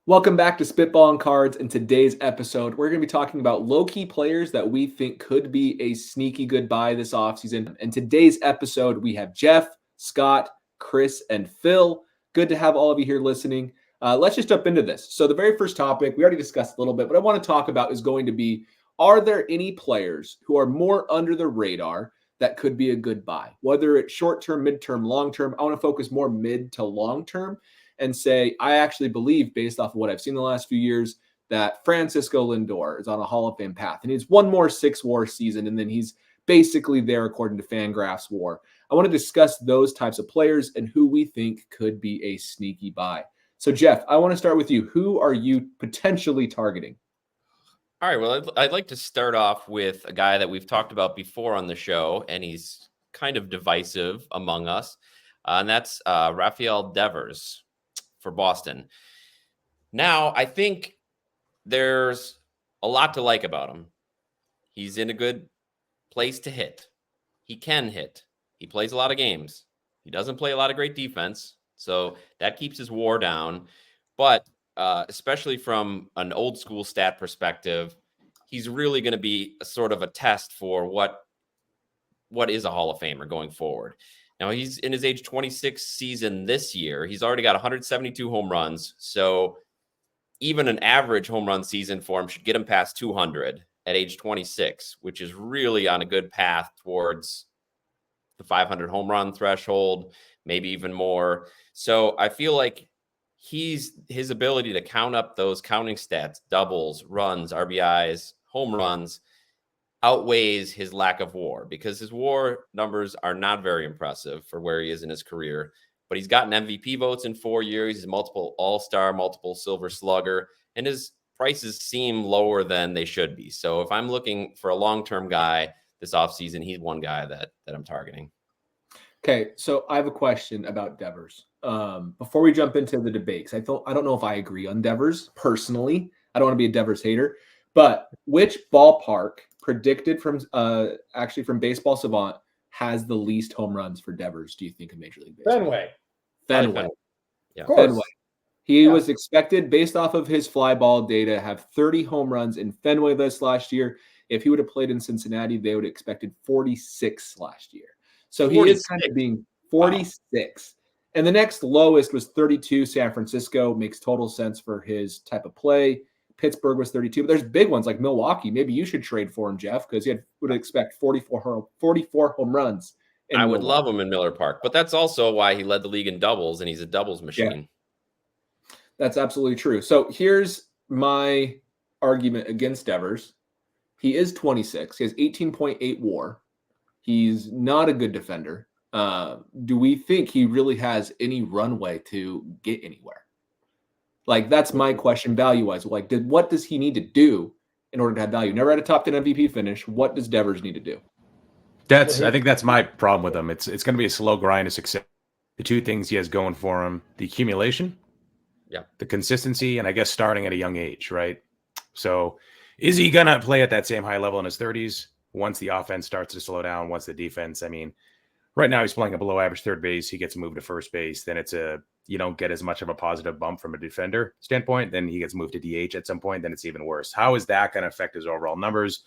Welcome back to Spitballin Cards. In today's episode, we're going to be talking about low-key players that we think could be a sneaky good buy this offseason. In today's episode, we have Jeff, Scott, Chris, and Phil. Good to have all of you here listening. Let's just jump into this. So the very first topic, we already discussed a little bit, but I want to talk about is going to be, are there any players who are more under the radar that could be a good buy? Whether it's short-term, mid-term, long-term, I want to focus more mid to long-term and say, I actually believe, based off of what I've seen the last few years, that Francisco Lindor is on a Hall of Fame path. And he's one more 6-WAR season, and then he's basically there according to Fangraphs WAR. I want to discuss those types of players and who we think could be a sneaky buy. So, Jeff, I want to start with you. Who are you potentially targeting? All right, well, I'd like to start off with a guy that we've talked about before on the show, and he's kind of divisive among us, and that's Rafael Devers for Boston. Now, I think there's a lot to like about him. He's in a good place to hit. He can hit. He plays a lot of games. He doesn't play a lot of great defense, so that keeps his WAR down. But especially from an old school stat perspective, he's really going to be a sort of a test for what is a Hall of Famer going forward. Now, he's in his age 26 season this year. He's already got 172 home runs. So even an average home run season for him should get him past 200 at age 26, which is really on a good path towards the 500 home run threshold, maybe even more. So I feel like his ability to count up those counting stats, doubles, runs, RBIs, home runs, outweighs his lack of WAR, because his WAR numbers are not very impressive for where he is in his career. But he's gotten MVP votes in 4 years. He's multiple All-Star, multiple Silver Slugger, and his prices seem lower than they should be. So if I'm looking for a long-term guy this offseason, he's one guy that I'm targeting. Okay, so I have a question about Devers. Before we jump into the debates, I don't know if I agree on Devers personally. I don't want to be a Devers hater, but which ballpark predicted from Baseball Savant has the least home runs for Devers, do you think, in Major League Baseball? Fenway. Yeah. Fenway. He was expected, based off of his fly ball data, have 30 home runs in Fenway this last year. If he would have played in Cincinnati, they would have expected 46 last year. So 46. He is kind of being 46. Wow. And the next lowest was 32. San Francisco makes total sense for his type of play. Pittsburgh was 32. But there's big ones like Milwaukee. Maybe you should trade for him, Jeff, because you would expect 44 home runs. I would love him in Miller Park. But that's also why he led the league in doubles, and he's a doubles machine. Yeah. That's absolutely true. So here's my argument against Devers. He is 26. He has 18.8 WAR. He's not a good defender. Do we think he really has any runway to get anywhere? Like, that's my question value-wise. Like, what does he need to do in order to have value? Never had a top 10 MVP finish. What does Devers need to do? I think that's my problem with him. It's going to be a slow grind to success. The two things he has going for him: the accumulation, the consistency, and I guess starting at a young age, right? So is he going to play at that same high level in his 30s once the offense starts to slow down, once the defense, I mean, right now he's playing a below average third base. He gets moved to first base. Then you don't get as much of a positive bump from a defender standpoint. Then he gets moved to DH at some point. Then it's even worse. How is that going to affect his overall numbers?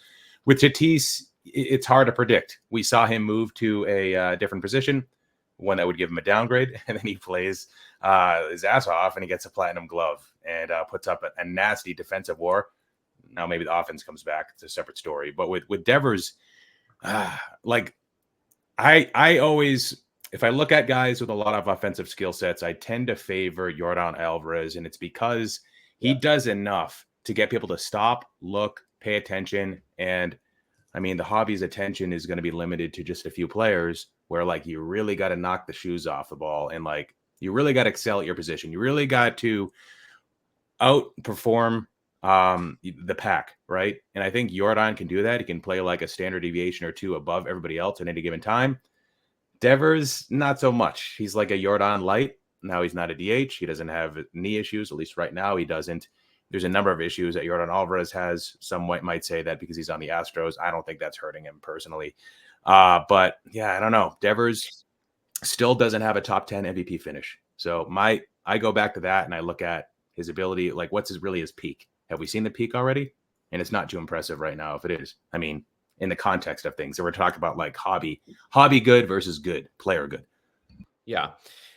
With Tatis, it's hard to predict. We saw him move to a different position, one that would give him a downgrade, and then he plays his ass off and he gets a platinum glove and puts up a nasty defensive WAR. Now maybe the offense comes back. It's a separate story. But with Devers, I always, if I look at guys with a lot of offensive skill sets, I tend to favor Yordan Alvarez, and it's because he does enough to get people to stop, look, pay attention. And I mean, the hobby's attention is going to be limited to just a few players, where like you really got to knock the shoes off the ball, and like you really got to excel at your position. You really got to outperform the pack, right? And I think Yordan can do that. He can play like a standard deviation or two above everybody else at any given time. Devers, not so much. He's like a Yordan light. Now he's not a DH. He doesn't have knee issues, at least right now he doesn't. There's a number of issues that Yordan Alvarez has. Some might say that because he's on the Astros. I don't think that's hurting him personally. But yeah, I don't know. Devers still doesn't have a top 10 MVP finish. So I go back to that and I look at His ability, like what's his peak? Have we seen the peak already? And it's not too impressive right now if it is. I mean, in the context of things. So we're talking about like hobby good versus good, player good. Yeah,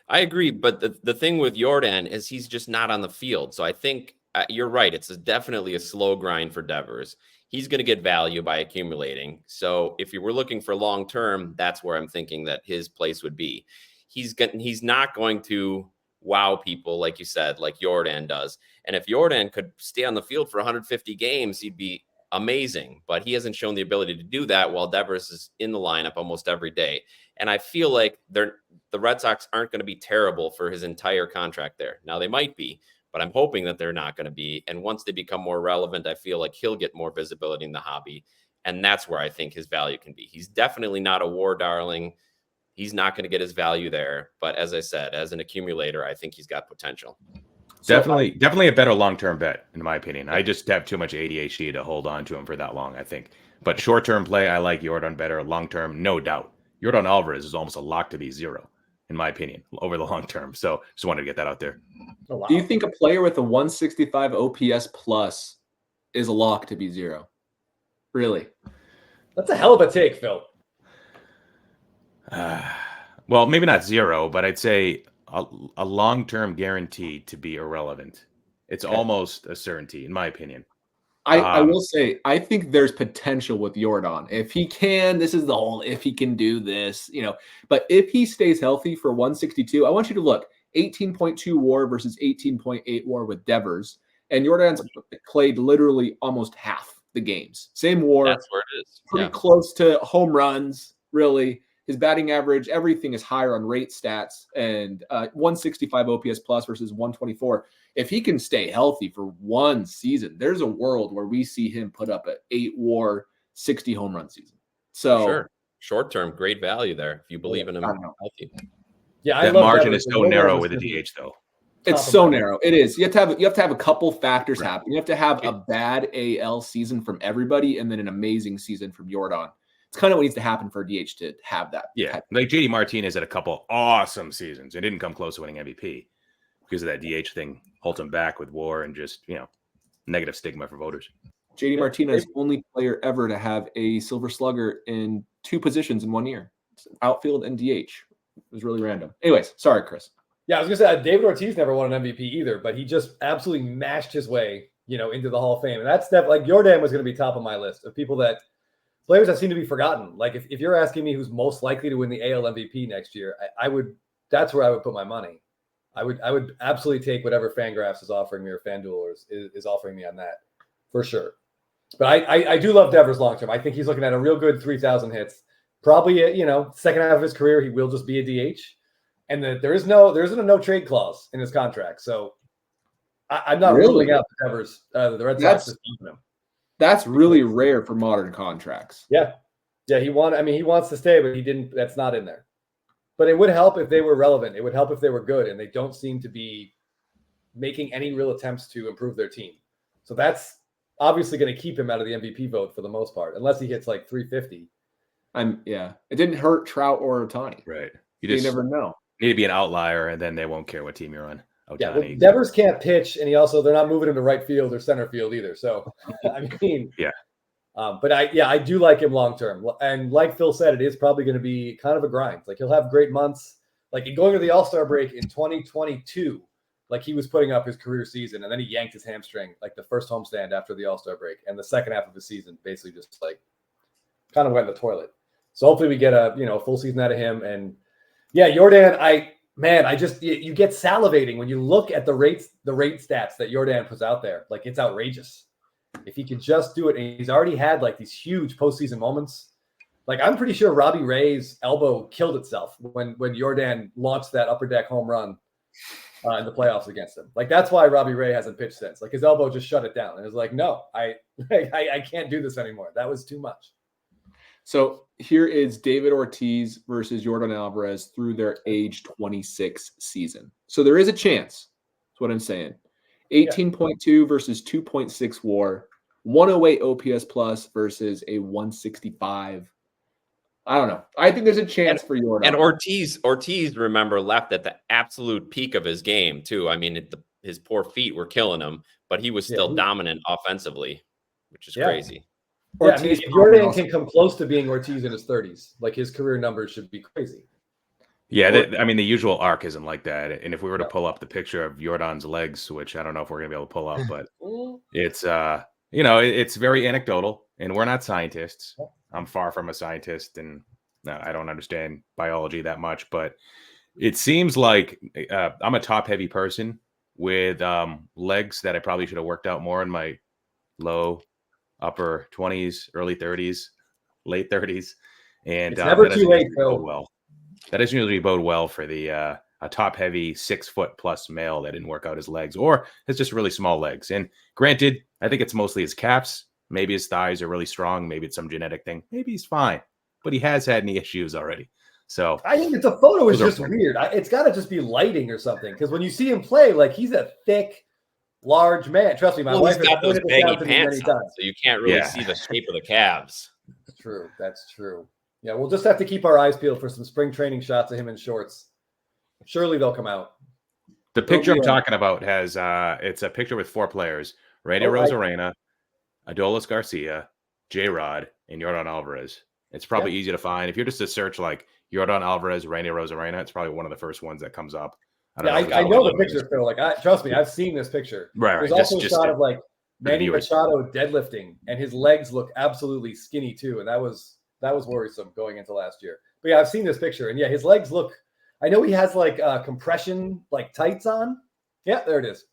I agree. But the thing with Jordan is he's just not on the field. So I think you're right. It's definitely a slow grind for Devers. He's going to get value by accumulating. So if you were looking for long term, that's where I'm thinking that his place would be. He's not going to wow people, like you said, like Jordan does. And if Jordan could stay on the field for 150 games, he'd be amazing. But he hasn't shown the ability to do that while Devers is in the lineup almost every day. And I feel like the Red Sox aren't going to be terrible for his entire contract there. Now they might be, but I'm hoping that they're not going to be. And once they become more relevant, I feel like he'll get more visibility in the hobby. And that's where I think his value can be. He's definitely not a war darling. He's not going to get his value there. But as I said, as an accumulator, I think he's got potential. Definitely a better long-term bet, in my opinion. I just have too much ADHD to hold on to him for that long, I think. But short-term play, I like Jordan better. Long-term, no doubt. Jordan Alvarez is almost a lock to be 0, in my opinion, over the long term. So just wanted to get that out there. Oh, wow. Do you think a player with a 165 OPS plus is a lock to be 0? Really? That's a hell of a take, Phil. Well, maybe not 0, but I'd say a long-term guarantee to be irrelevant. It's almost a certainty, in my opinion. I will say, I think there's potential with Jordan. If he can, this is the whole, if he can do this, but if he stays healthy for 162, I want you to look 18.2 WAR versus 18.8 WAR with Devers. And Jordan's played literally almost half the games. Same WAR. That's where it is. Pretty close to home runs, really. His batting average, everything is higher on rate stats, and 165 OPS plus versus 124. If he can stay healthy for one season, there's a world where we see him put up an 8 WAR, 60 home run season. So sure, short term, great value there if you believe in him healthy. Yeah, that margin is so narrow with the DH, though. It's so narrow. It is. You have to have a couple factors happen. You have to have a bad AL season from everybody, and then an amazing season from Jordan. It's kind of what needs to happen for DH to have that. Yeah, like JD Martinez had a couple awesome seasons and didn't come close to winning MVP because of that DH thing. Holds him back with WAR and just negative stigma for voters. JD Martinez, only player ever to have a Silver Slugger in 2 positions in 1 year, outfield and DH. It was really random. Anyways, sorry, Chris. Yeah, I was gonna say David Ortiz never won an MVP either, but he just absolutely mashed his way, into the Hall of Fame, and that's like Jordan was going to be top of my list of people that. Players that seem to be forgotten. Like if you're asking me who's most likely to win the AL MVP next year, I would. That's where I would put my money. I would absolutely take whatever Fangraphs is offering me or FanDuel is offering me on that for sure. But I do love Devers long term. I think he's looking at a real good 3,000 hits. Probably second half of his career he will just be a DH, and there isn't a no trade clause in his contract. So I'm not ruling out the Devers. The Red Sox just keeping him. That's really rare for modern contracts. Yeah. He wants to stay, but he didn't. That's not in there. But it would help if they were relevant. It would help if they were good, and they don't seem to be making any real attempts to improve their team. So that's obviously going to keep him out of the MVP vote for the most part, unless he hits like 350. It didn't hurt Trout or Ohtani. Right. You never know. Need to be an outlier, and then they won't care what team you're on. Yeah, well, Devers can't pitch, and they're not moving him to right field or center field either. So, yeah. But I do like him long term, and like Phil said, it is probably going to be kind of a grind. Like he'll have great months, like going to the All-Star break in 2022. Like he was putting up his career season, and then he yanked his hamstring like the first homestand after the All-Star break, and the second half of the season basically just like kind of went in the toilet. So hopefully we get a full season out of him, and Jordan, you get salivating when you look at the rate stats that Jordan puts out there. Like it's outrageous. If he could just do it, and he's already had like these huge postseason moments. Like I'm pretty sure Robbie Ray's elbow killed itself when Jordan launched that upper deck home run in the playoffs against him. Like that's why Robbie Ray hasn't pitched since. Like his elbow just shut it down, and it was like, no, I can't do this anymore. That was too much. So here is David Ortiz versus Jordan Alvarez through their age 26 season. So there is a chance. That's what I'm saying. 18.2 versus 2.6 WAR, 108 OPS plus versus a 165. I don't know. I think there's a chance for Jordan. And Ortiz, remember, left at the absolute peak of his game too. I mean, his poor feet were killing him, but he was still dominant offensively, which is crazy. Yeah, I mean, if Jordan can come close to being Ortiz in his 30s, like his career numbers should be crazy. Yeah, I mean, the usual arc isn't like that. And if we were to pull up the picture of Jordan's legs, which I don't know if we're gonna be able to pull up, but it's it's very anecdotal, and we're not scientists. I'm far from a scientist, and I don't understand biology that much, but it seems like I'm a top heavy person with legs that I probably should have worked out more in my low, upper 20s, early 30s, late 30s, and it's never too late, Phil. Well, that doesn't usually bode well for the a top heavy 6 foot plus male that didn't work out his legs or has just really small legs. And granted, I think it's mostly his calves. Maybe his thighs are really strong. Maybe it's some genetic thing. Maybe he's fine, but he has had knee issues already. So I think the photo is just weird. It's got to just be lighting or something. Because when you see him play, like he's a thick, large man. Trust me, my wife has got those pointed this baggy out to me many pants times. on, so you can't really see the shape of the calves. That's true. That's true. Yeah, we'll just have to keep our eyes peeled for some spring training shots of him in shorts. Surely they'll come out. The picture I'm talking about has it's a picture with 4 players: Randy Rosarena, Adolis Garcia, J-Rod, and Yordan Alvarez. It's probably easy to find. If you're just to search like Yordan Alvarez, Randy Rosarena, it's probably one of the first ones that comes up. I know the picture, Phil. Like, trust me, I've seen this picture. Right. There's also a shot of like Manny Machado deadlifting, and his legs look absolutely skinny too, and that was worrisome going into last year. But yeah, I've seen this picture, and yeah, his legs look. I know he has like compression like tights on. Yeah, there it is.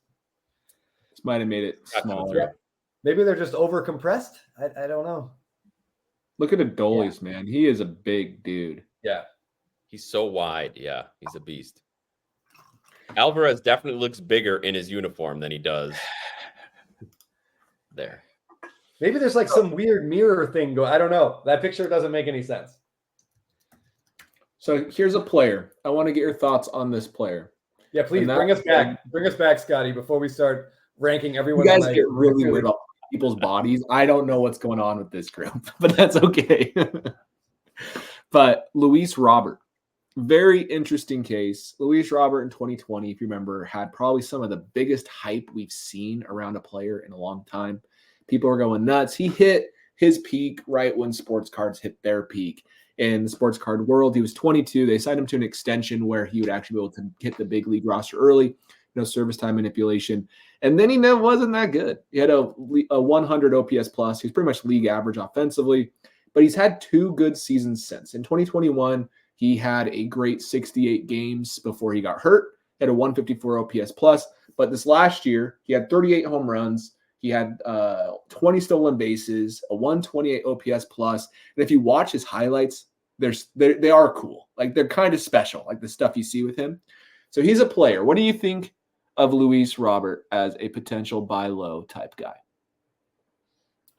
This might have made it smaller. Yeah. Maybe they're just over compressed. I don't know. Look at Adolis, man. He is a big dude. Yeah. He's so wide. Yeah, he's a beast. Alvarez definitely looks bigger in his uniform than he does there. Maybe there's like some weird mirror thing going. I don't know. That picture doesn't make any sense. So here's a player. I want to get your thoughts on this player. Yeah, please bring us back. Bring us back, Scotty, before we start ranking everyone. You guys get really weird about people's bodies. I don't know what's going on with this group, but that's okay. But Luis Robert, very interesting case. Luis Robert in 2020, if you remember, had probably some of the biggest hype we've seen around a player in a long time. People were going nuts. He hit his peak right when sports cards hit their peak in the sports card world. He was 22. They signed him to an extension where he would actually be able to hit the big league roster early, no service time manipulation. And then he wasn't that good. He had a 100 OPS plus. He's pretty much league average offensively, but he's had 2 good seasons since. In 2021, he had a great 68 games before he got hurt. He had a 154 OPS plus, but this last year, he had 38 home runs. He had 20 stolen bases, a 128 OPS plus. And if you watch his highlights, they are cool. Like they're kind of special, like the stuff you see with him. So he's a player. What do you think of Luis Robert as a potential buy low type guy?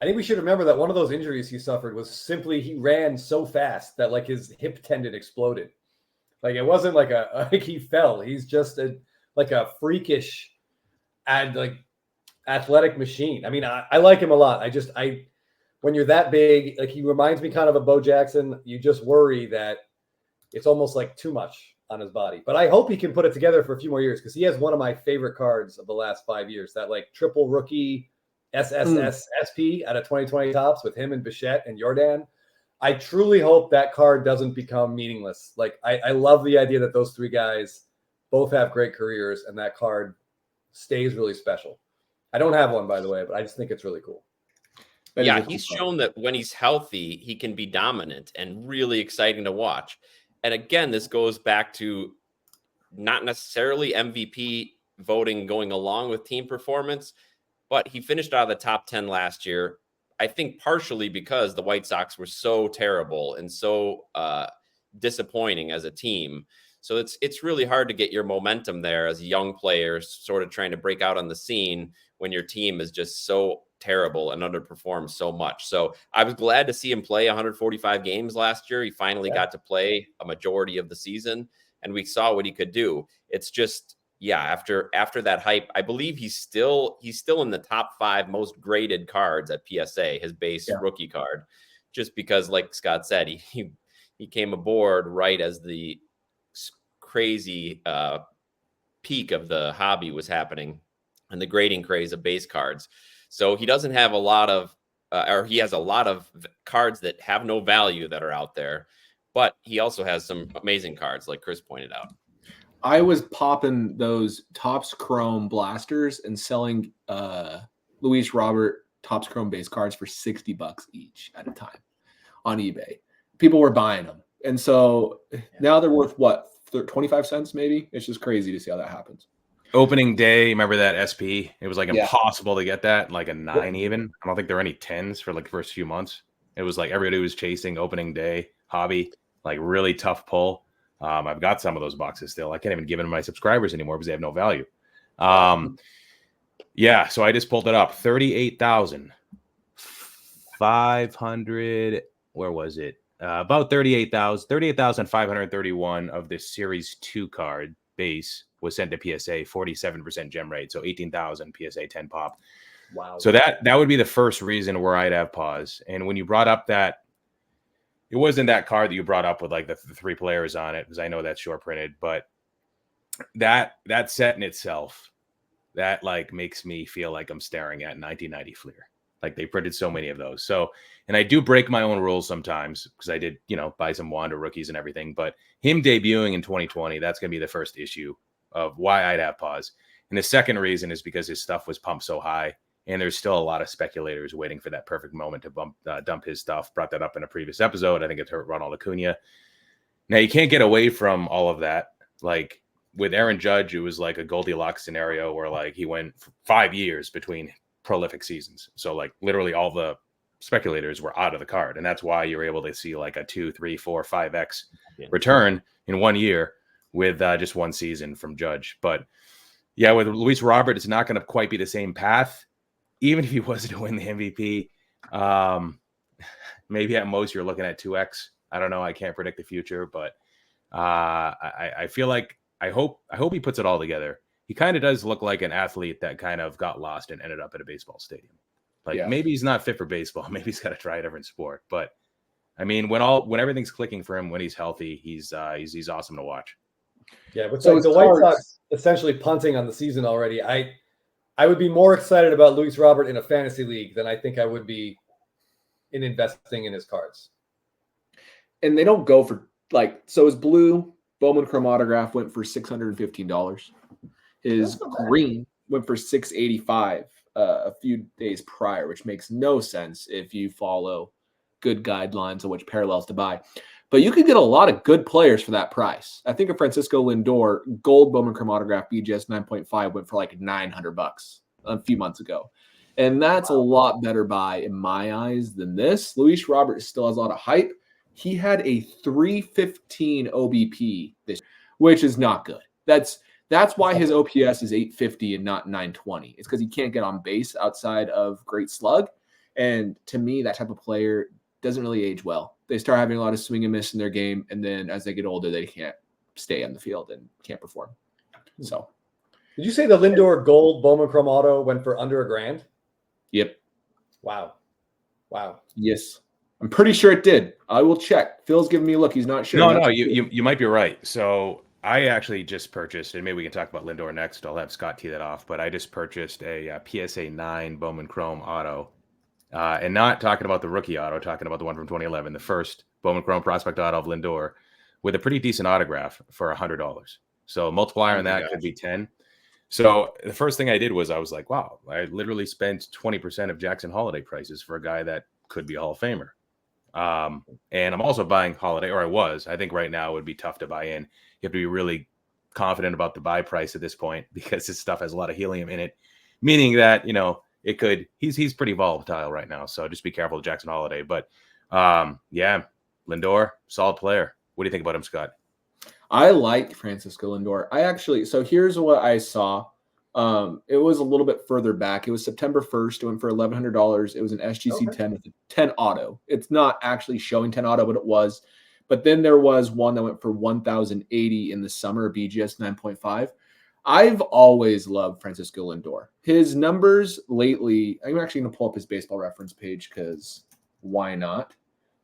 I think we should remember that one of those injuries he suffered was simply he ran so fast that like his hip tendon exploded. Like it wasn't like like he fell. He's just a freakish athletic machine. I mean, I like him a lot. When you're that big, like he reminds me kind of Bo Jackson. You just worry that it's almost like too much on his body. But I hope he can put it together for a few more years because he has one of my favorite cards of the last 5 years. That like triple rookie SSS SP out of 2020 tops with him and Bichette and Jordan. I truly hope that card doesn't become meaningless. Like I love the idea that those 3 guys both have great careers and that card stays really special. I don't have one, by the way, but I just think it's really cool. Yeah, he's shown that when he's healthy, he can be dominant and really exciting to watch. And again, this goes back to not necessarily MVP voting going along with team performance, but he finished out of the top 10 last year. I think partially because the White Sox were so terrible and so disappointing as a team. So it's really hard to get your momentum there as a young player sort of trying to break out on the scene when your team is just so terrible and underperforms so much. So I was glad to see him play 145 games last year. He finally got to play a majority of the season and we saw what he could do. It's just, after that hype, I believe he's still in the top 5 most graded cards at PSA, his base rookie card, just because like Scott said, he came aboard right as the crazy peak of the hobby was happening and the grading craze of base cards. So he doesn't have a lot of, or he has a lot of cards that have no value that are out there, but he also has some amazing cards, like Chris pointed out. I was popping those Topps Chrome blasters and selling Luis Robert Topps Chrome base cards for $60 each at a time on eBay. People were buying them. And so now they're worth what, 25 cents maybe? It's just crazy to see how that happens. Opening day, remember that SP? It was like impossible to get that, like a 9 even. I don't think there were any 10s for like the first few months. It was like everybody was chasing opening day hobby, like really tough pull. I've got some of those boxes still. I can't even give them to my subscribers anymore because they have no value. Yeah, so I just pulled it up. 38,500. Where was it? About 38,531 of this Series 2 card base was sent to PSA, 47% gem rate, so 18,000 PSA 10 pop. Wow. So that would be the first reason where I'd have pause. And when you brought up that, it wasn't that card that you brought up with like the 3 players on it, because I know that's short printed, but that set in itself, that like makes me feel like I'm staring at 1990 Fleer. Like they printed so many of those. So, and I do break my own rules sometimes because I did, buy some Wanda rookies and everything, but him debuting in 2020, that's going to be the first issue of why I'd have pause. And the second reason is because his stuff was pumped so high, and there's still a lot of speculators waiting for that perfect moment to dump his stuff. Brought that up in a previous episode. I think it's Ronald Acuna. Now you can't get away from all of that. Like with Aaron Judge, it was like a Goldilocks scenario where like he went 5 years between prolific seasons. So like literally all the speculators were out of the card. And that's why you're able to see like a 2, 3, 4, 5x return in 1 year with just one season from Judge. But yeah, with Luis Robert, it's not going to quite be the same path. Even if he was to win the MVP, maybe at most you're looking at 2x. I don't know. I can't predict the future, but I feel like I hope he puts it all together. He kind of does look like an athlete that kind of got lost and ended up at a baseball stadium. Like maybe he's not fit for baseball. Maybe he's got to try a different sport. But I mean, when everything's clicking for him, when he's healthy, he's awesome to watch. Yeah, but so the White Sox essentially punting on the season already. I would be more excited about Luis Robert in a fantasy league than I think I would be in investing in his cards. And they don't go for so his blue Bowman Chrome autograph went for $615. His green went for $685 a few days prior, which makes no sense if you follow good guidelines on which parallels to buy. But you could get a lot of good players for that price. I think a Francisco Lindor gold Bowman Chrome autograph BGS 9.5 went for like $900 a few months ago. And that's a lot better buy in my eyes than this. Luis Robert still has a lot of hype. He had a 315 OBP this, which is not good. That's why his OPS is 850 and not 920. It's because he can't get on base outside of great slug. And to me, that type of player doesn't really age well. They start having a lot of swing and miss in their game, and then as they get older, they can't stay on the field and can't perform. So, did you say the Lindor gold Bowman Chrome auto went for under $1,000? Yep. Wow. Yes. I'm pretty sure it did. I will check. Phil's giving me a look. He's not sure. No, you might be right. So I actually just purchased, and maybe we can talk about Lindor next. I'll have Scott tee that off, but I just purchased a PSA 9 Bowman Chrome auto. And not talking about the rookie auto, talking about the one from 2011, the first Bowman Chrome prospect auto of Lindor, with a pretty decent autograph for $100. So multiplier on that could be 10. So the first thing I did was I was like, wow, I literally spent 20% of Jackson Holiday prices for a guy that could be a Hall of Famer. And I'm also buying Holiday, or I was. I think right now it would be tough to buy in. You have to be really confident about the buy price at this point because this stuff has a lot of helium in it, meaning that, it could, he's pretty volatile right now. So just be careful with Jackson Holiday. But yeah, Lindor, solid player. What do you think about him, Scott? I like Francisco Lindor. So here's what I saw. It was a little bit further back. It was September 1st. It went for $1,100. It was an SGC 10 with a 10 auto. It's not actually showing 10 auto, but it was. But then there was one that went for $1,080 in the summer, BGS 9.5. I've always loved Francisco Lindor. His numbers lately, I'm actually going to pull up his baseball reference page because why not?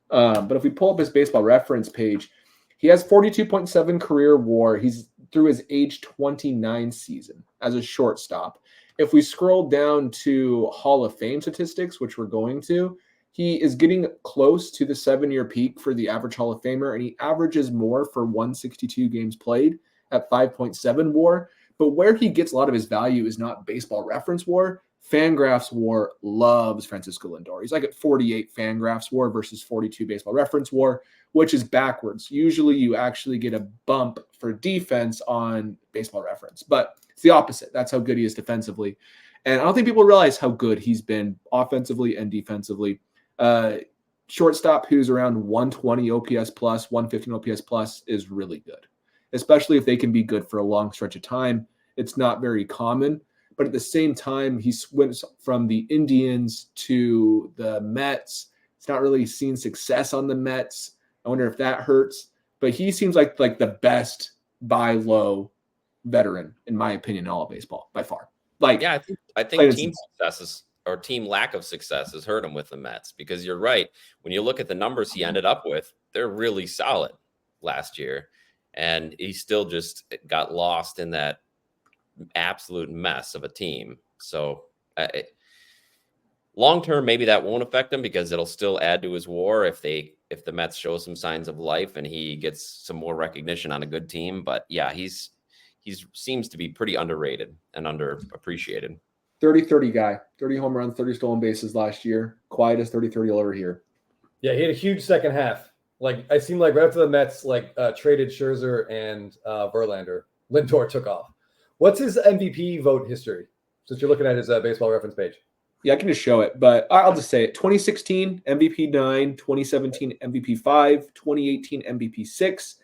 But if we pull up his baseball reference page, he has 42.7 career WAR. He's through his age 29 season as a shortstop. If we scroll down to Hall of Fame statistics, which we're going to, he is getting close to the 7-year peak for the average Hall of Famer, and he averages more for 162 games played at 5.7 WAR. But where he gets a lot of his value is not Baseball Reference WAR. Fangraphs WAR loves Francisco Lindor. He's like at 48 Fangraphs WAR versus 42 Baseball Reference WAR, which is backwards. Usually you actually get a bump for defense on Baseball Reference, but it's the opposite. That's how good he is defensively. And I don't think people realize how good he's been offensively and defensively. Shortstop who's around 120 OPS plus, 115 OPS plus is really good, especially if they can be good for a long stretch of time. It's not very common, but at the same time, he went from the Indians to the Mets. He's not really seen success on the Mets. I wonder if that hurts, but he seems like the best buy low veteran, in my opinion, in all of baseball by far. I think team successes or team lack of success has hurt him with the Mets, because you're right. When you look at the numbers he ended up with, they're really solid last year, and he still just got lost in that absolute mess of a team. So long term, maybe that won't affect him, because it'll still add to his WAR if the Mets show some signs of life and he gets some more recognition on a good team. But yeah, he's seems to be pretty underrated and underappreciated. 30-30 guy, 30 home runs, 30 stolen bases last year. Quiet as 30-30 over here. Yeah, he had a huge second half. Like, I seemed like right after the Mets traded Scherzer and Verlander, Lindor took off. What's his MVP vote history? Since you're looking at his Baseball Reference page. Yeah, I can just show it, but I'll just say it. 2016 MVP 9, 2017 MVP 5, 2018 MVP 6,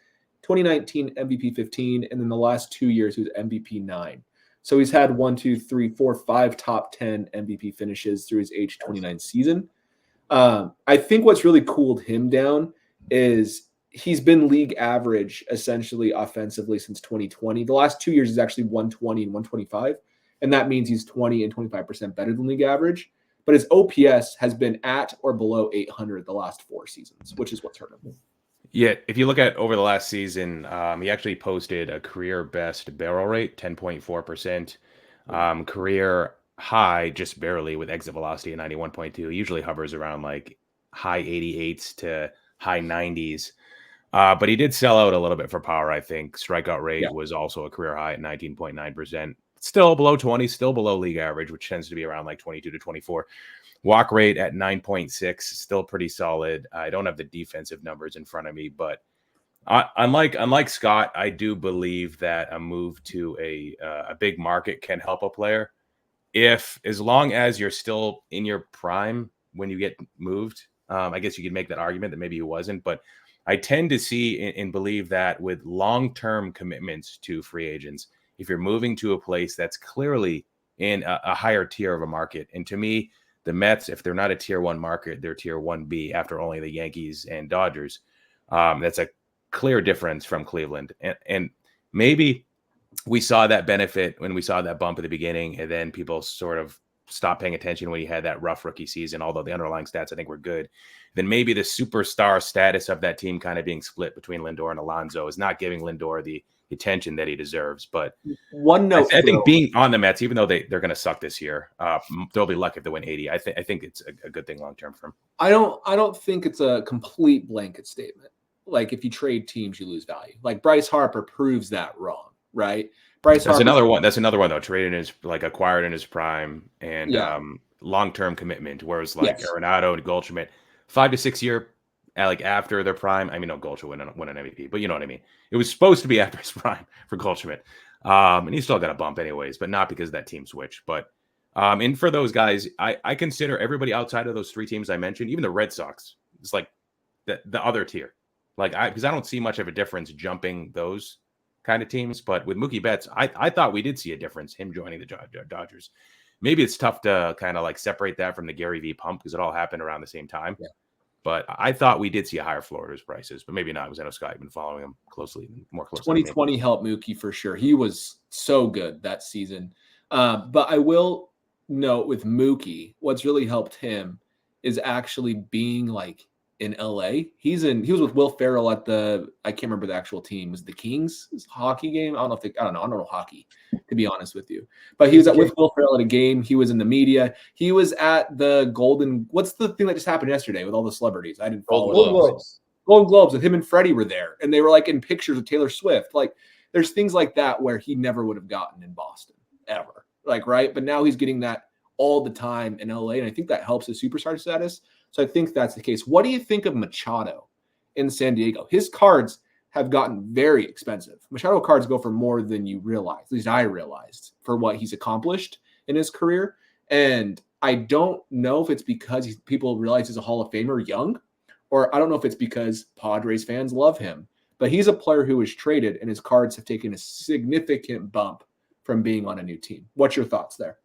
2019 MVP 15, and then the last 2 years he was MVP 9. So he's had 5 top 10 MVP finishes through his age 29 season. I think what's really cooled him down is he's been league average essentially offensively since 2020. The last 2 years is actually 120 and 125. And that means he's 20 and 25% better than league average. But his OPS has been at or below 800 the last 4 seasons, which is what's hurt him. Yeah, if you look at over the last season, he actually posted a career best barrel rate, 10.4%. Career high, just barely, with exit velocity at 91.2. He usually hovers around like high 88s to high 90s. But he did sell out a little bit for power, I think. Strikeout rate was also a career high at 19.9%. Still below 20, still below league average, which tends to be around like 22 to 24. Walk rate at 9.6, still pretty solid. I don't have the defensive numbers in front of me, but unlike Scott, I do believe that a move to a big market can help a player. As long as you're still in your prime when you get moved, I guess you could make that argument that maybe he wasn't, but I tend to see and believe that with long-term commitments to free agents, if you're moving to a place that's clearly in a higher tier of a market, and to me, the Mets, if they're not a tier 1 market, they're tier 1B after only the Yankees and Dodgers. That's a clear difference from Cleveland. And maybe we saw that benefit when we saw that bump at the beginning, and then people sort of stopped paying attention when he had that rough rookie season, although the underlying stats I think were good. Then maybe the superstar status of that team kind of being split between Lindor and Alonso is not giving Lindor the attention that he deserves. But one note, I think being on the Mets, even though they're going to suck this year, they'll be lucky if they win 80. I think it's a good thing long term for him. I don't think it's a complete blanket statement. Like, if you trade teams, you lose value. Like, Bryce Harper proves that wrong, right? That's another one though. Traded is like acquired in his prime and long term commitment. Whereas like Arenado and Goldschmidt, 5 to 6 year. Like after their prime, I mean, no, Goldschmidt win an MVP, but you know what I mean. It was supposed to be after his prime for Goldschmidt, and he still got a bump anyways, but not because of that team switch. But and for those guys, I consider everybody outside of those 3 teams I mentioned, even the Red Sox, it's like the other tier. Like because I don't see much of a difference jumping those kind of teams. But with Mookie Betts, I thought we did see a difference him joining the Dodgers. Maybe it's tough to kind of like separate that from the Gary V pump because it all happened around the same time. Yeah. But I thought we did see a higher floor to his prices, but maybe not. Because I know Scott, you've been following him more closely. 2020 helped Mookie for sure. He was so good that season. But I will note with Mookie, what's really helped him is actually being like in LA. He was with Will Ferrell at I can't remember the actual team. Was it the Kings hockey game? I don't know hockey, to be honest with you. But he was with Will Ferrell at a game. He was in the media. He was at the what's the thing that just happened yesterday with all the celebrities? I didn't follow it. Golden Globes, with him and Freddie were there, and they were like in pictures of Taylor Swift. Like, there's things like that where he never would have gotten in Boston ever. Like, right? But now he's getting that all the time in LA, and I think that helps his superstar status. So I think that's the case. What do you think of Machado in San Diego? His cards have gotten very expensive. Machado cards go for more than you realize. At least I realized, for what he's accomplished in his career. And I don't know if it's because people realize he's a Hall of Famer young, or I don't know if it's because Padres fans love him. But he's a player who was traded, and his cards have taken a significant bump from being on a new team. What's your thoughts there?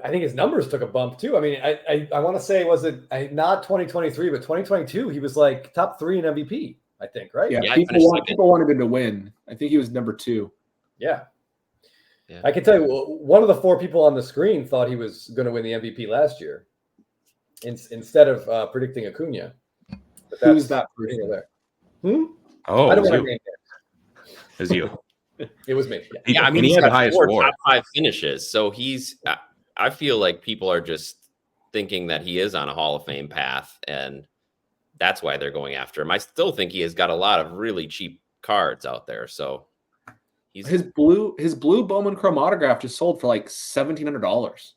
I think his numbers took a bump too. I mean, I want to say, was it not 2023, but 2022, he was like top 3 in MVP, I think, right? Yeah, people wanted him to win. I think he was number 2. Yeah. I can tell you, one of the 4 people on the screen thought he was going to win the MVP last year instead of predicting Acuna. But who's that person there? Oh, I don't want to name it. It was you. It was me. Yeah, I mean, he had the highest score. Top 5 finishes. So I feel like people are just thinking that he is on a Hall of Fame path, and that's why they're going after him. I still think he has got a lot of really cheap cards out there. So his blue Bowman Chrome autograph just sold for like $1,700,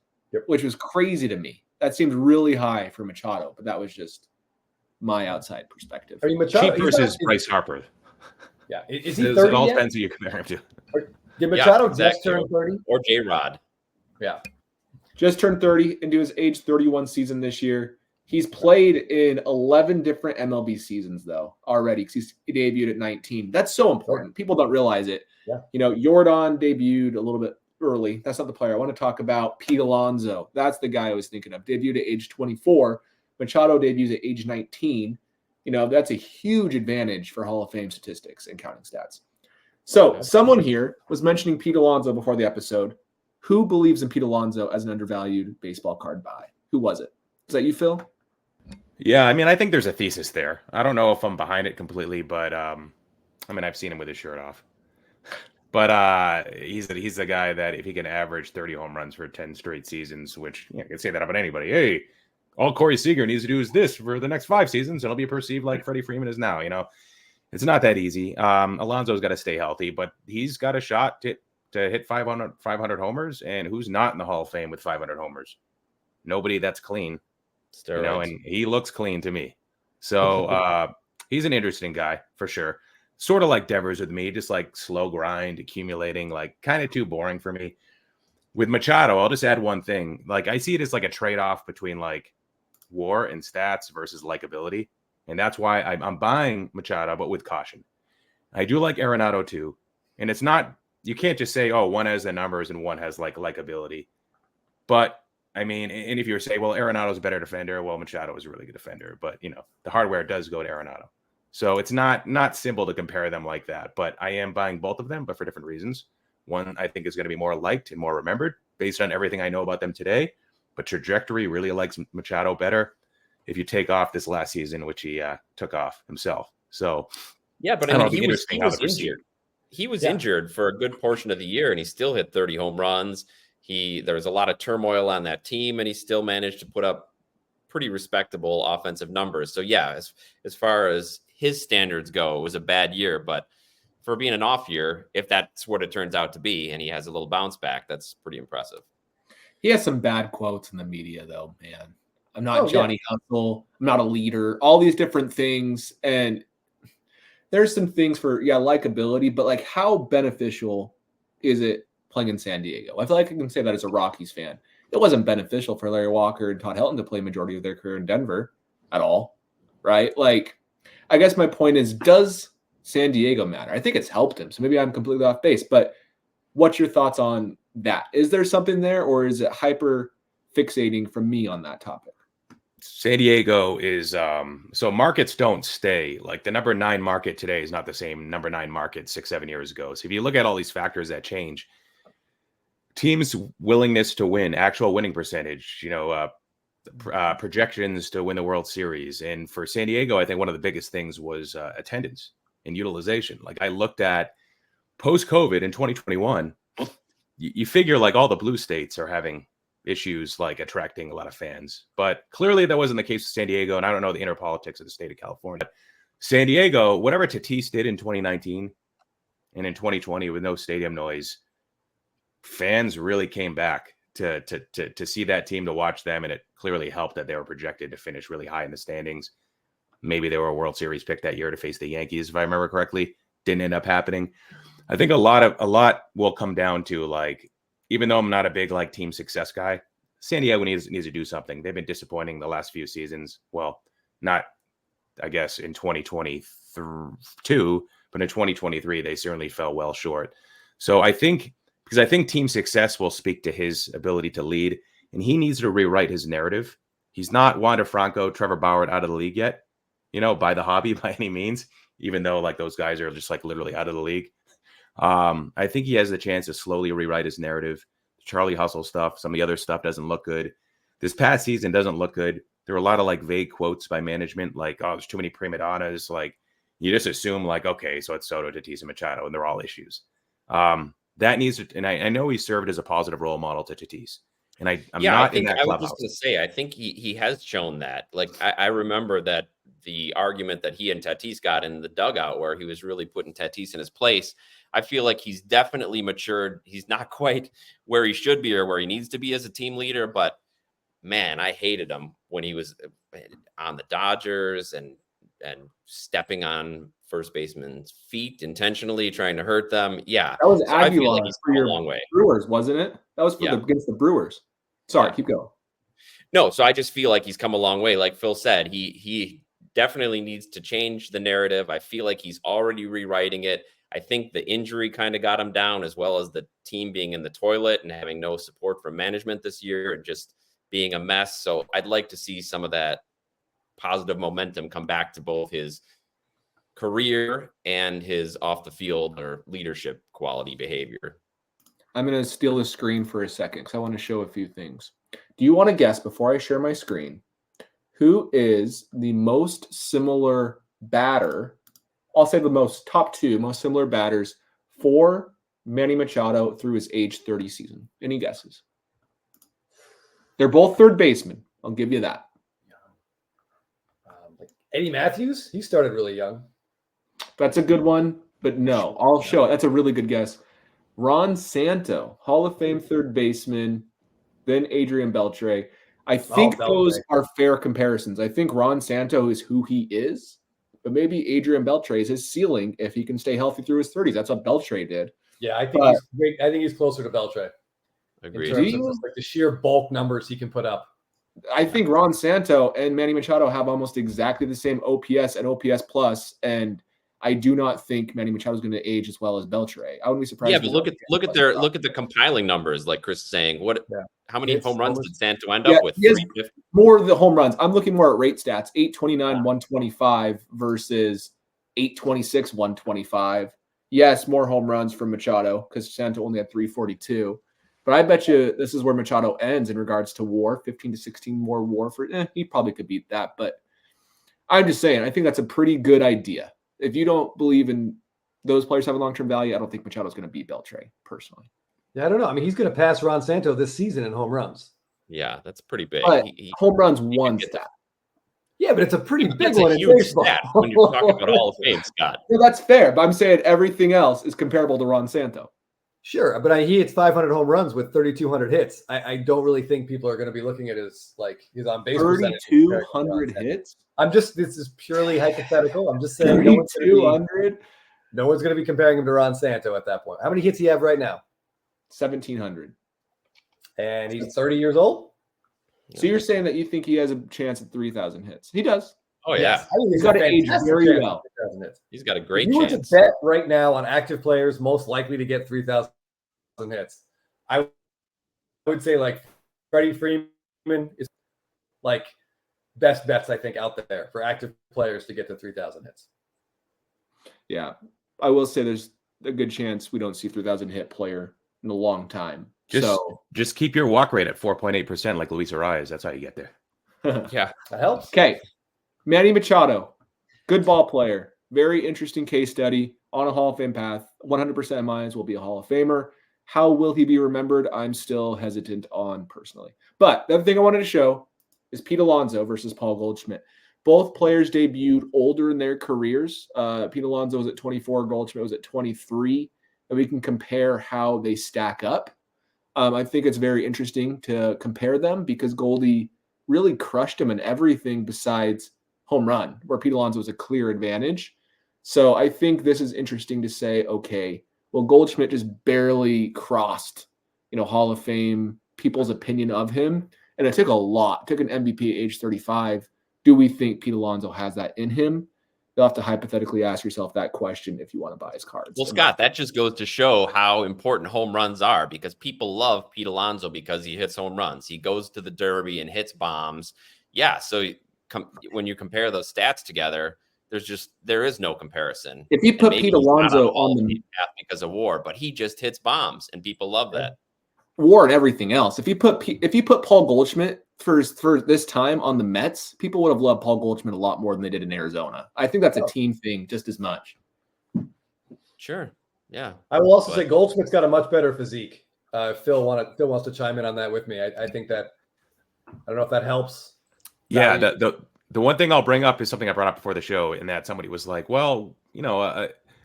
which was crazy to me. That seemed really high for Machado, but that was just my outside perspective. I mean, Machado, cheap versus Bryce Harper. Yeah, is he 30 It all yet? depends who you compare him to. Did Machado just turn 30? Or J-Rod. Yeah. Just turned 30 into his age 31 season this year. He's played in 11 different MLB seasons, though, already, because he debuted at 19. That's so important. People don't realize it. Yeah. You know, Jordan debuted a little bit early. That's not the player I want to talk about. Pete Alonso. That's the guy I was thinking of. Debuted at age 24. Machado debuts at age 19. You know, that's a huge advantage for Hall of Fame statistics and counting stats. So someone here was mentioning Pete Alonso before the episode. Who believes in Pete Alonso as an undervalued baseball card buy? Who was it? Is that you, Phil? Yeah, I mean, I think there's a thesis there. I don't know if I'm behind it completely, but I mean, I've seen him with his shirt off. But he's the guy that if he can average 30 home runs for 10 straight seasons, which I can say that about anybody. Hey, all Corey Seager needs to do is this for the next 5 seasons, and he'll be perceived like Freddie Freeman is now. You know, it's not that easy. Alonso's got to stay healthy, but he's got a shot to hit 500 homers, and who's not in the Hall of Fame with 500 homers? Nobody that's clean. Steroids. You know, and he looks clean to me. So he's an interesting guy for sure. Sort of like Devers with me, just like slow grind, accumulating, like kind of too boring for me. With Machado, I'll just add one thing. Like I see it as like a trade-off between like WAR and stats versus likability. And that's why I'm buying Machado, but with caution. I do like Arenado too. And it's not, you can't just say, oh, one has the numbers and one has like likability. But I mean, and if you were saying, well, Arenado's a better defender, well, Machado is a really good defender. But, you know, the hardware does go to Arenado. So it's not simple to compare them like that. But I am buying both of them, but for different reasons. One, I think, is going to be more liked and more remembered based on everything I know about them today. But trajectory really likes Machado better if you take off this last season, which he took off himself. So, yeah, but I mean, he was injured. He was injured for a good portion of the year, and he still hit 30 home runs. There was a lot of turmoil on that team, and he still managed to put up pretty respectable offensive numbers. So, yeah, as far as his standards go, it was a bad year. But for being an off year, if that's what it turns out to be, and he has a little bounce back, that's pretty impressive. He has some bad quotes in the media, though, man. I'm not Johnny Hustle. I'm not a leader. All these different things. And there's some things for, likability, but like how beneficial is it playing in San Diego? I feel like I can say that as a Rockies fan. It wasn't beneficial for Larry Walker and Todd Helton to play majority of their career in Denver at all, right? Like, I guess my point is, does San Diego matter? I think it's helped him. So maybe I'm completely off base, but what's your thoughts on that? Is there something there, or is it hyper fixating from me on that topic? San Diego is so markets don't stay. Like the number 9 market today is not the same number 9 market 6-7 years ago. So if you look at all these factors that change, teams' willingness to win, actual winning percentage, projections to win the World Series. And for San Diego, I think one of the biggest things was attendance and utilization. Like I looked at post-COVID in 2021, you figure like all the blue states are having issues like attracting a lot of fans. But clearly that wasn't the case with San Diego. And I don't know the inner politics of the state of California. San Diego, whatever Tatis did in 2019 and in 2020 with no stadium noise, fans really came back to see that team, to watch them, and it clearly helped that they were projected to finish really high in the standings. Maybe they were a World Series pick that year to face the Yankees, if I remember correctly. Didn't end up happening. I think a lot will come down to, like, even though I'm not a big like team success guy, San Diego needs to do something. They've been disappointing the last few seasons. Well, not I guess in 2022, but in 2023 they certainly fell well short. So I think, because I think team success will speak to his ability to lead, and he needs to rewrite his narrative. He's not Wander Franco, Trevor Bauer out of the league yet, by the hobby by any means, even though like those guys are just like literally out of the league. I think he has the chance to slowly rewrite his narrative. Charlie Hustle stuff, some of the other stuff doesn't look good. This past season doesn't look good. There were a lot of like vague quotes by management, like, oh, there's too many prima donnas. Like you just assume like, okay, so it's Soto, Tatis, and Machado, and they're all issues. That needs to, and I know he served as a positive role model to Tatis. And I'm not in that clubhouse. I was just going to say, I think he has shown that. Like, I remember that the argument that he and Tatis got in the dugout where he was really putting Tatis in his place. I feel like he's definitely matured. He's not quite where he should be or where he needs to be as a team leader, but man, I hated him when he was on the Dodgers and stepping on first baseman's feet intentionally, trying to hurt them. Yeah, that was I feel like he's come a long way. Brewers, wasn't it? That was against the Brewers. Sorry, keep going. No, so I just feel like he's come a long way. Like Phil said, he definitely needs to change the narrative. I feel like he's already rewriting it. I think the injury kind of got him down, as well as the team being in the toilet and having no support from management this year and just being a mess. So I'd like to see some of that positive momentum come back to both his career and his off the field or leadership quality behavior. I'm going to steal the screen for a second because I want to show a few things. Do you want to guess, before I share my screen, who is the most similar batter? I'll say the top two most similar batters for Manny Machado through his age 30 season. Any guesses? They're both third basemen. I'll give you that. Like Eddie Matthews, he started really young. That's a good one, but no, I'll show it. That's a really good guess. Ron Santo, Hall of Fame third baseman, then Adrian Beltre. I think those are fair comparisons. I think Ron Santo is who he is, but maybe Adrian Beltre is his ceiling if he can stay healthy through his 30s. That's what Beltre did. Yeah, I think he's great. I think he's closer to Beltre. Agreed. In terms of just like the sheer bulk numbers he can put up. I think Ron Santo and Manny Machado have almost exactly the same OPS and OPS plus, and I do not think Manny Machado is going to age as well as Beltre. I wouldn't be surprised. Yeah, but look at the compiling numbers, like Chris is saying. How many home runs did Santo end up with? More of the home runs. I'm looking more at rate stats. 829, 125 versus 826, 125. Yes, more home runs from Machado because Santo only had 342. But I bet you this is where Machado ends in regards to WAR, 15 to 16 more WAR for. He probably could beat that, but I'm just saying. I think that's a pretty good idea. If you don't believe in those players having long-term value, I don't think Machado's going to beat Beltre personally. Yeah, I don't know. I mean, he's going to pass Ron Santo this season in home runs. Yeah, that's pretty big. But home runs one stat. Yeah, but it's a pretty big that's one. A huge stat when you're talking about Hall of Fame, Scott. Yeah, that's fair, but I'm saying everything else is comparable to Ron Santo. Sure, but he hits 500 home runs with 3,200 hits. I don't really think people are going to be looking at his on base percentage. 3,200 hits. This is purely hypothetical. I'm just saying 3,200. No one's going to be comparing him to Ron Santo at that point. How many hits do you have right now? 1,700. And he's 30 years old. So you're saying that you think he has a chance at 3,000 hits? He does. Oh yeah, yes. I think he's got to age very well. He's got a great chance. You were to bet right now on active players most likely to get 3,000 hits. I would say like Freddie Freeman is like best bets I think out there for active players to get to 3,000 hits. Yeah, I will say there's a good chance we don't see 3,000 hit player in a long time. Just keep your walk rate at 4.8% like Luis Arias. That's how you get there. Yeah, that helps. Okay. Manny Machado, good ball player. Very interesting case study on a Hall of Fame path. 100% of mine will be a Hall of Famer. How will he be remembered? I'm still hesitant on personally. But the other thing I wanted to show is Pete Alonso versus Paul Goldschmidt. Both players debuted older in their careers. Pete Alonso was at 24, Goldschmidt was at 23. And we can compare how they stack up. I think it's very interesting to compare them because Goldie really crushed him in everything besides home run, where Pete Alonso was a clear advantage. So I think this is interesting to say, okay, well, Goldschmidt just barely crossed, Hall of Fame, people's opinion of him. And it took a lot. It took an MVP at age 35. Do we think Pete Alonso has that in him? You'll have to hypothetically ask yourself that question if you want to buy his cards. Well, Scott, that just goes to show how important home runs are because people love Pete Alonso because he hits home runs. He goes to the Derby and hits bombs. Yeah, so when you compare those stats together, there is no comparison. If you put Pete Alonso on the path because of WAR, but he just hits bombs, and people love that. WAR and everything else. If you put Paul Goldschmidt for this time on the Mets, people would have loved Paul Goldschmidt a lot more than they did in Arizona. I think that's a team thing just as much. Sure. Yeah. I will also say Goldschmidt's got a much better physique. Phil wants to chime in on that with me. I think that I don't know if that helps. Yeah. The one thing I'll bring up is something I brought up before the show, in that somebody was like, well,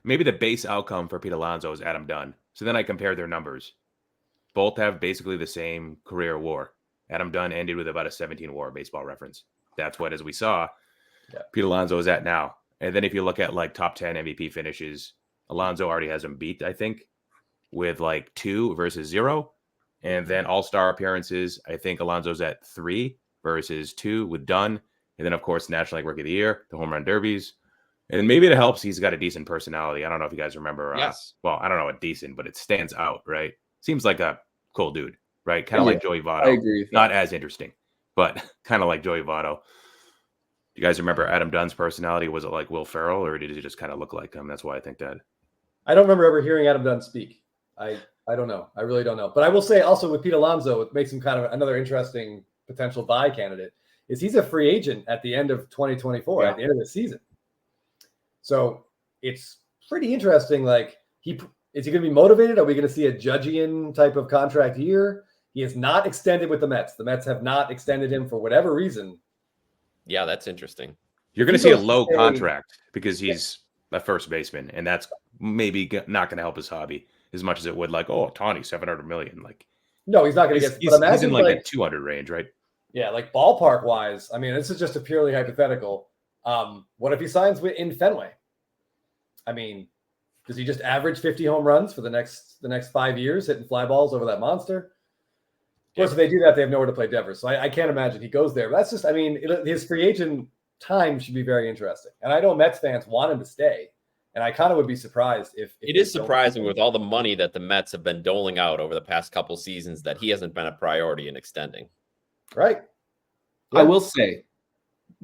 maybe the base outcome for Pete Alonso is Adam Dunn. So then I compared their numbers. Both have basically the same career WAR. Adam Dunn ended with about a 17 WAR, Baseball Reference. That's what, as we saw, Pete Alonso is at now. And then if you look at like top 10 MVP finishes, Alonso already has him beat, I think, with like 2 versus 0. And then all-star appearances, I think Alonso's at 3 versus 2 with Dunn. And then, of course, National League Rookie of the Year, the home run derbies. And maybe it helps he's got a decent personality. I don't know if you guys remember. Yes. Well, I don't know what decent, but it stands out, right? Seems like a cool dude, right? Kind of like Joey Votto. I agree with that. Not as interesting, but kind of like Joey Votto. You guys remember Adam Dunn's personality? Was it like Will Ferrell, or did he just kind of look like him? That's why I think that. I don't remember ever hearing Adam Dunn speak. I don't know. I really don't know. But I will say also with Pete Alonso, what makes him kind of another interesting potential buy candidate is he's a free agent at the end of 2024, at the end of the season. So it's pretty interesting. Like, is he going to be motivated? Are we going to see a Judgian type of contract year? He is not extended with the Mets. The Mets have not extended him for whatever reason. Yeah, that's interesting. You're going to see a low contract because he's a first baseman, and that's maybe not going to help his hobby as much as it would. Like, Tawny, $700 million. Like, no, he's not going to get. He's in like a 200 range, right? Yeah, like ballpark wise. I mean, this is just a purely hypothetical. What if he signs in Fenway? I mean, does he just average 50 home runs for the next 5 years, hitting fly balls over that monster? Of course, if they do that, they have nowhere to play Devers. So I can't imagine he goes there. But that's just, I mean, his free agent time should be very interesting. And I know Mets fans want him to stay. And I kind of would be surprised if it is surprising with all the money that the Mets have been doling out over the past couple seasons that he hasn't been a priority in extending. Right. Yeah. I will say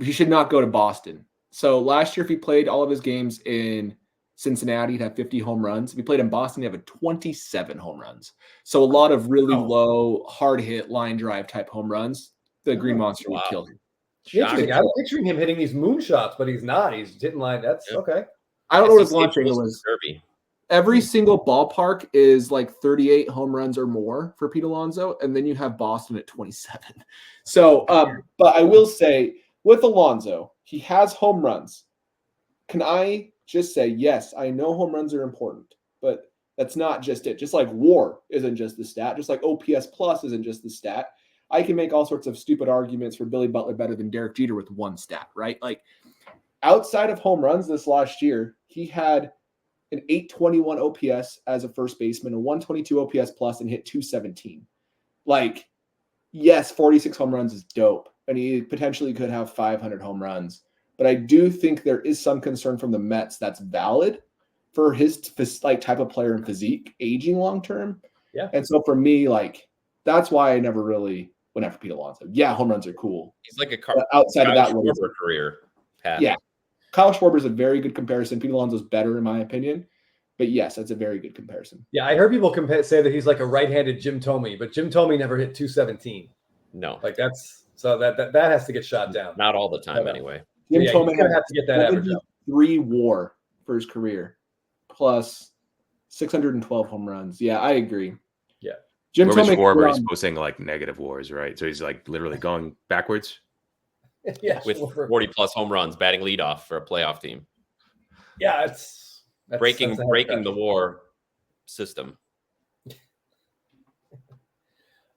he should not go to Boston. So last year, if he played all of his games in Cincinnati, he'd have 50 home runs. If he played in Boston, he'd have 27 home runs. So a lot of really low, hard hit, line drive type home runs. The Green Monster would kill him. Interesting. I'm picturing him hitting these moonshots, but he's not. He's hitting line. That's okay. I don't know what his launch angle was. Every single ballpark is like 38 home runs or more for Pete Alonso, and then you have Boston at 27. So, but I will say with Alonso, he has home runs. Can I just say, yes, I know home runs are important, but that's not just it. Just like WAR isn't just the stat, just like OPS plus isn't just the stat. I can make all sorts of stupid arguments for Billy Butler better than Derek Jeter with one stat, right? Like outside of home runs this last year, he had an 821 OPS as a first baseman, a 122 OPS plus, and hit 217. Like, yes, 46 home runs is dope, and he potentially could have 500 home runs. But I do think there is some concern from the Mets that's valid for his type of player and physique, aging long term. Yeah. And so for me, like, that's why I never really went after Pete Alonso. Yeah, home runs are cool. He's like outside of that one career path. Yeah. Kyle Schwarber is a very good comparison. Pete Alonso's better in my opinion. But yes, that's a very good comparison. Yeah, I heard people say that he's like a right-handed Jim Thome, but Jim Thome never hit 217. No, Like that has to get shot down. not all the time anyway. Jim Yeah, Thome he's gonna have to get that average up. 3 WAR for his career, plus 612 home runs. Yeah, I agree. Yeah, Jim Where was Thome WAR, but he's posting like negative WARs, right? So he's like literally going backwards. yeah, With 40 plus home runs, batting leadoff for a playoff team. Yeah, that's breaking the WAR system.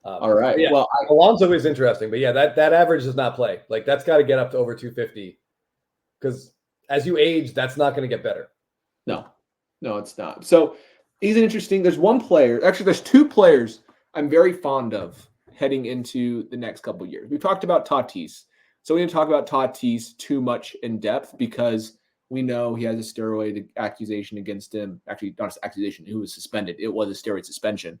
All right. Yeah, well, Alonso is interesting, but yeah, that average does not play. Like that's got to get up to over 250, because as you age, that's not going to get better. No, it's not. So he's an interesting. There's one player. Actually, there's 2 players I'm very fond of heading into the next couple of years. We've talked about Tatis, so we didn't talk about Tatis too much in depth because we know he has a steroid accusation against him. Actually, not an accusation. He was suspended. It was a steroid suspension,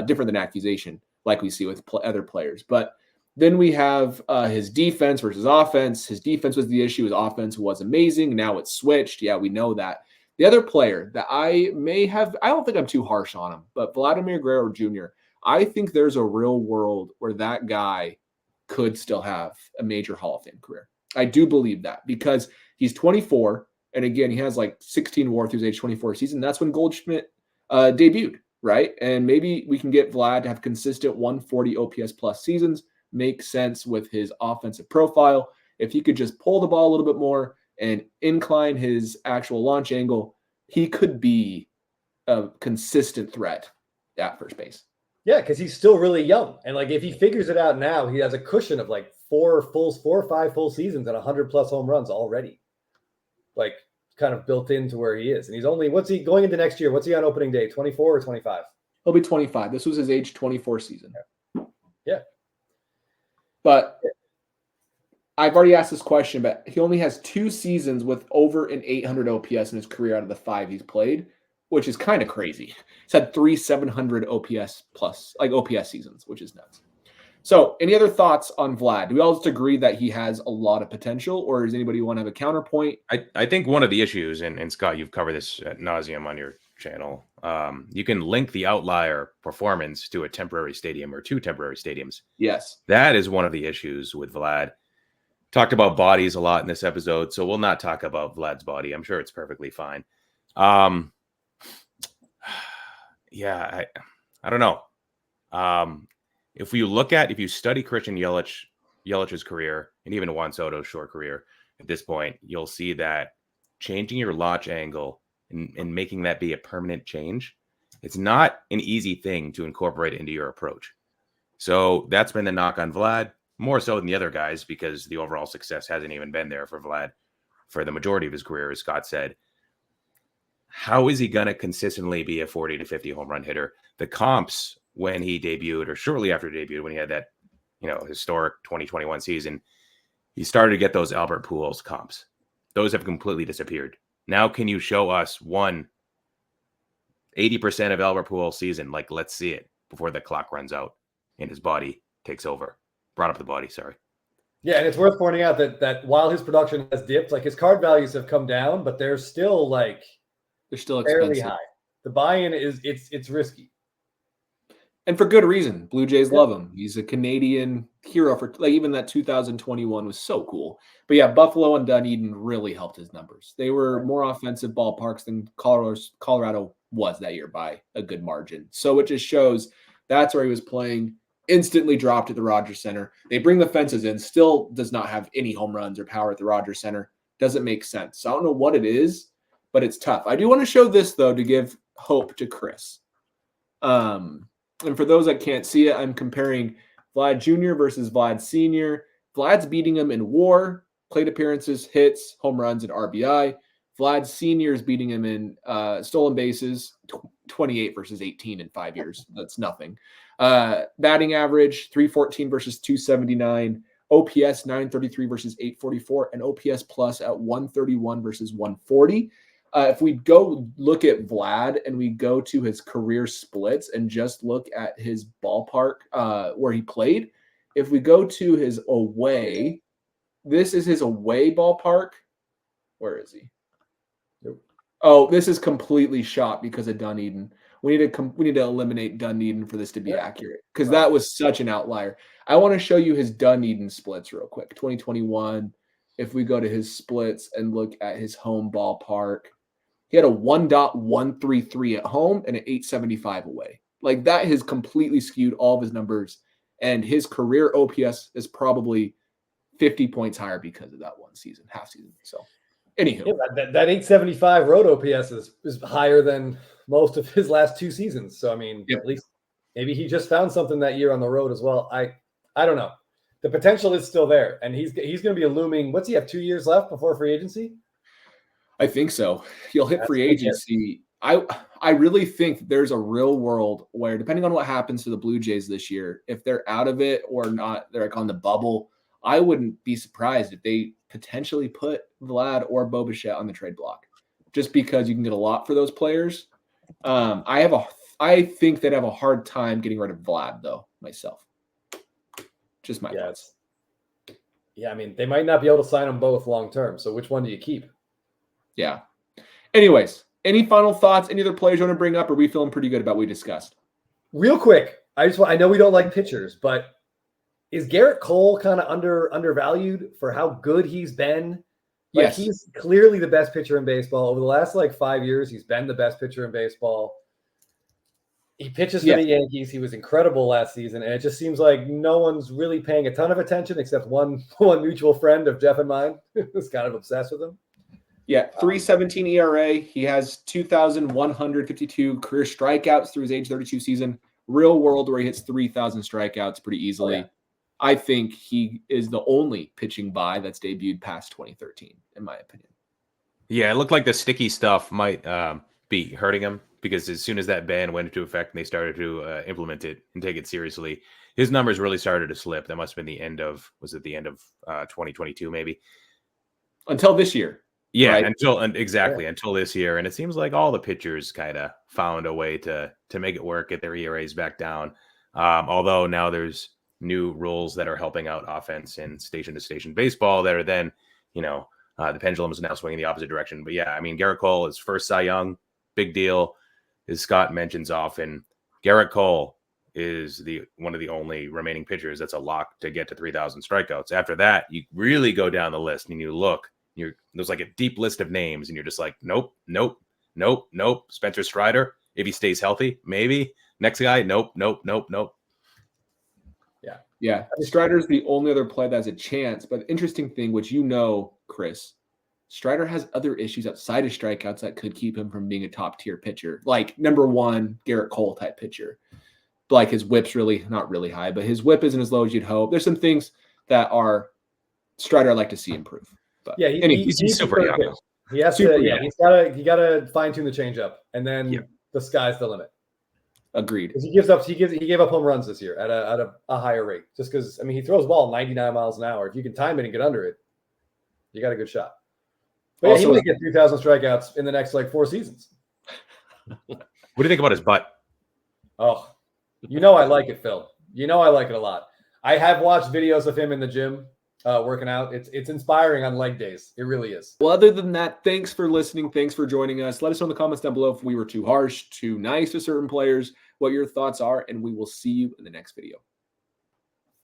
different than accusation, like we see with other players. But then we have his defense versus offense. His defense was the issue. His offense was amazing. Now it's switched. Yeah, we know that. The other player that I don't think I'm too harsh on him, but Vladimir Guerrero Jr., I think there's a real world where that guy could still have a major Hall of Fame career. I do believe that because he's 24. And again, he has like 16 WAR through his age 24 season. That's when Goldschmidt debuted, right? And maybe we can get Vlad to have consistent 140 OPS plus seasons. Makes sense with his offensive profile. If he could just pull the ball a little bit more and incline his actual launch angle, he could be a consistent threat at first base. Yeah, because he's still really young, and like if he figures it out now, he has a cushion of like 4 or 5 full seasons and 100 plus home runs already, like kind of built into where he is. And he's only what's he going into next year? What's he on opening day? 24 or 25? He'll be 25. This was his age 24 season. Yeah. But I've already asked this question, but he only has 2 seasons with over an 800 OPS in his career out of the 5 he's played, which is kind of crazy. He's had 3 700 OPS plus, like OPS seasons, which is nuts. So any other thoughts on Vlad? Do we all just agree that he has a lot of potential, or does anybody want to have a counterpoint? I think one of the issues, and Scott, you've covered this ad nauseum on your channel, you can link the outlier performance to a temporary stadium or 2 temporary stadiums. Yes. That is one of the issues with Vlad. Talked about bodies a lot in this episode, so we'll not talk about Vlad's body. I'm sure it's perfectly fine. Yeah, I don't know. If you study Christian Yelich's career and even Juan Soto's short career at this point, you'll see that changing your launch angle and making that be a permanent change, it's not an easy thing to incorporate into your approach. So that's been the knock on Vlad, more so than the other guys, because the overall success hasn't even been there for Vlad for the majority of his career, as Scott said. How is he going to consistently be a 40 to 50 home run hitter? The comps when he debuted, or shortly after he debuted, when he had that, historic 2021 season, he started to get those Albert Pujols comps. Those have completely disappeared. Now, can you show us 80% of Albert Pujols season? Like, let's see it before the clock runs out and his body takes over. Brought up the body, sorry. Yeah, and it's worth pointing out that while his production has dipped, like his card values have come down, but they're still expensive. Fairly high. The buy-in it's risky. And for good reason. Blue Jays love him. He's a Canadian hero for even that 2021 was so cool. But yeah, Buffalo and Dunedin really helped his numbers. They were more offensive ballparks than Colorado was that year by a good margin. So it just shows that's where he was playing. Instantly dropped at the Rogers Center. They bring the fences in, still does not have any home runs or power at the Rogers Center. Doesn't make sense. So I don't know what it is, but it's tough. I do want to show this, though, to give hope to Chris. And for those that can't see it, I'm comparing Vlad Jr. versus Vlad Sr. Vlad's beating him in WAR, plate appearances, hits, home runs, and RBI. Vlad Sr. is beating him in stolen bases, 28 versus 18 in 5 years. That's nothing. Batting average, 314 versus 279. OPS, 933 versus 844. And OPS plus at 131 versus 140. If we go look at Vlad and we go to his career splits and just look at his ballpark where he played, if we go to his away, this is his away ballpark. Where is he? Oh, this is completely shot because of Dunedin. We need to eliminate Dunedin for this to be accurate because that was such an outlier. I want to show you his Dunedin splits real quick. 2021, if we go to his splits and look at his home ballpark, he had a 1.133 at home and an 875 away. Like that has completely skewed all of his numbers, and his career OPS is probably 50 points higher because of that one season, half season. So anywho. Yeah, that 875 road OPS is higher than most of his last 2 seasons. So, I mean, at least maybe he just found something that year on the road as well. I don't know. The potential is still there, and he's going to be a looming. What's he have 2 years left before free agency? I think so. He'll hit free agency. I really think there's a real world where, depending on what happens to the Blue Jays this year, if they're out of it or not, they're like on the bubble, I wouldn't be surprised if they potentially put Vlad or Bo Bichette on the trade block, just because you can get a lot for those players. I think they'd have a hard time getting rid of Vlad, though, myself. Just my thoughts. Yeah, I mean, they might not be able to sign them both long term. So which one do you keep? Yeah. Anyways, any final thoughts? Any other players you want to bring up? Or are we feeling pretty good about what we discussed? Real quick, I know we don't like pitchers, but is Garrett Cole kind of undervalued for how good he's been? Like, yes. He's clearly the best pitcher in baseball. Over the last 5 years, he's been the best pitcher in baseball. He pitches for the Yankees. He was incredible last season, and it just seems like no one's really paying a ton of attention except one mutual friend of Jeff and mine who's kind of obsessed with him. Yeah, 3.17 ERA. He has 2,152 career strikeouts through his age 32 season. Real world where he hits 3,000 strikeouts pretty easily. Oh, yeah. I think he is the only pitching buy that's debuted past 2013, in my opinion. Yeah, it looked like the sticky stuff might be hurting him, because as soon as that ban went into effect and they started to implement it and take it seriously, his numbers really started to slip. That must have been the end of 2022 maybe? Until this year. Yeah, right? Until this year. And it seems like all the pitchers kind of found a way to make it work, get their ERAs back down. Although now there's new rules that are helping out offense in station-to-station baseball that are then, the pendulum is now swinging the opposite direction. But yeah, I mean, Garrett Cole is first Cy Young, big deal. As Scott mentions often, Garrett Cole is one of the only remaining pitchers that's a lock to get to 3,000 strikeouts. After that, you really go down the list and you look. There's like a deep list of names, and you're just like, nope. Spencer Strider, if he stays healthy, maybe. Next guy, nope. Yeah. Strider's the only other play that has a chance. But the interesting thing, which Chris, Strider has other issues outside of strikeouts that could keep him from being a top-tier pitcher, like number one Garrett Cole type pitcher. Like his whip's really not really high, but his whip isn't as low as you'd hope. There's some things that are Strider I'd like to see improve. But yeah, he's super young. He has to. Yeah, he's got to fine tune the changeup, and then the sky's the limit. Agreed. He gave up home runs this year at a higher rate, just because he throws the ball 99 miles an hour. If you can time it and get under it, you got a good shot. But also, he might get 3,000 strikeouts in the next 4 seasons. What do you think about his butt? Oh, I like it, Phil. I like it a lot. I have watched videos of him in the gym. Working out. It's inspiring on leg days. It really is. Well, other than that, thanks for listening. Thanks for joining us. Let us know in the comments down below if we were too harsh, too nice to certain players, what your thoughts are, and we will see you in the next video.